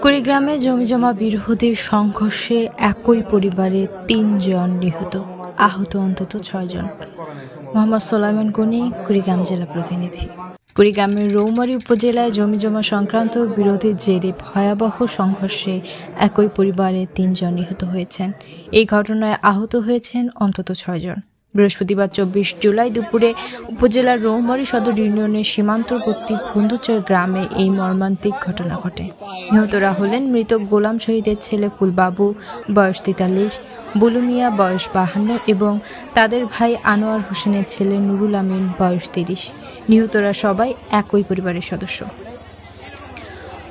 কুড়িগ্রামে জমিজমা বিরোধীর সংঘর্ষে একই পরিবারে ৩ জন নিহত, আহত অন্তত ৬ জন। মোহাম্মদ সোলাইমান গনি, কুড়িগ্রাম জেলা প্রতিনিধি। কুড়িগ্রামের রৌমারী উপজেলায় জমিজমা সংক্রান্ত বিরোধের জেরে ভয়াবহ সংঘর্ষে একই পরিবারে ৩ জন নিহত হয়েছেন। এই ঘটনায় আহত হয়েছেন অন্তত ৬ জন। বৃহস্পতিবার ২৪ জুলাই দুপুরে উপজেলার রৌমারী সদর ইউনিয়নের সীমান্তবর্তী ভুন্দুচর গ্রামে এই মর্মান্তিক ঘটনা ঘটে। নিহতরা হলেন মৃত গোলাম শহীদের ছেলে ফুলবাবু, বয়স ৪৩, বুলু মিয়া, বয়স ৫২ এবং তাদের ভাই আনোয়ার হোসেনের ছেলে নুরুল আমিন, বয়স ৩০। নিহতরা সবাই একই পরিবারের সদস্য।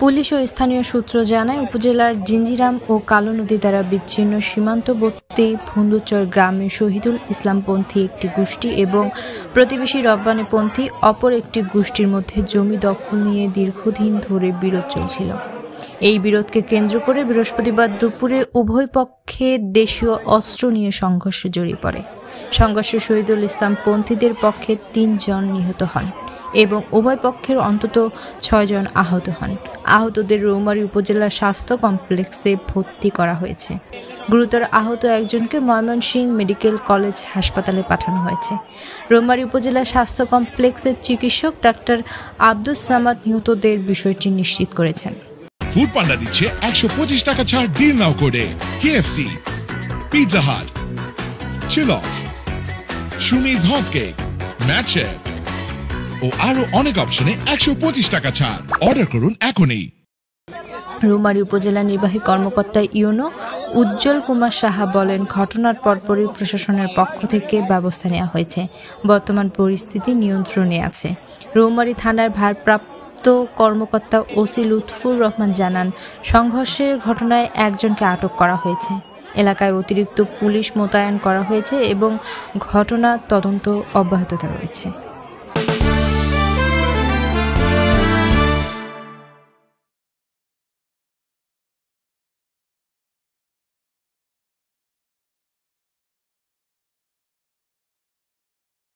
পুলিশ ও স্থানীয় সূত্র জানায়, উপজেলার জিঞ্জিরাম ও কালো নদী দ্বারা বিচ্ছিন্ন সীমান্তবর্তী ভুন্দুচর গ্রামে শহীদুল ইসলামপন্থী একটি গোষ্ঠী এবং প্রতিবেশী রব্বানীপন্থী অপর একটি গোষ্ঠীর মধ্যে জমি দখল নিয়ে দীর্ঘদিন ধরে বিরোধ চলছিল। এই বিরোধকে কেন্দ্র করে বৃহস্পতিবার দুপুরে উভয় পক্ষে দেশীয় অস্ত্র নিয়ে সংঘর্ষে জড়িয়ে পড়ে। সংঘর্ষে শহীদুল ইসলামপন্থীদের পক্ষে ৩ জন নিহত হন এবং উভয় পক্ষের অন্তত ৬ জন আহত হন। আহতদের রৌমারী উপজেলা স্বাস্থ্য কমপ্লেক্সে ভর্তি করা হয়েছে। গুরুতর আহত একজনকে ময়মনসিংহ মেডিকেল কলেজ হাসপাতালে পাঠানো হয়েছে। রৌমারী উপজেলা স্বাস্থ্য কমপ্লেক্সের চিকিৎসক ডাক্তার আব্দুস সামাদ নিহতদের বিষয়টি নিশ্চিত করেছেন। ফুড পান্ডা দিচ্ছে ১২৫ টাকা ছাড় ডিল নাও করে KFC, Pizza Hut, Chillox, সুমিজ hot cake, ম্যাচেফ ও আরো অনেক অপশনে ১২৫ টাকা ছাড়। অর্ডার করুন এখনই। রৌমারী উপজেলা নির্বাহী কর্মকর্তা ইউনো উজ্জ্বল কুমার সাহা বলেন, ঘটনার পরপরই প্রশাসনের পক্ষ থেকে ব্যবস্থা নেওয়া হয়েছে। বর্তমান পরিস্থিতি নিয়ন্ত্রণে আছে। রৌমারী থানার ভারপ্রাপ্ত কর্মকর্তা ওসি লুৎফুর রহমান জানান, সংঘর্ষের ঘটনায় একজনকে আটক করা হয়েছে। এলাকায় অতিরিক্ত পুলিশ মোতায়েন করা হয়েছে এবং ঘটনা তদন্ত অব্যাহত রয়েছে।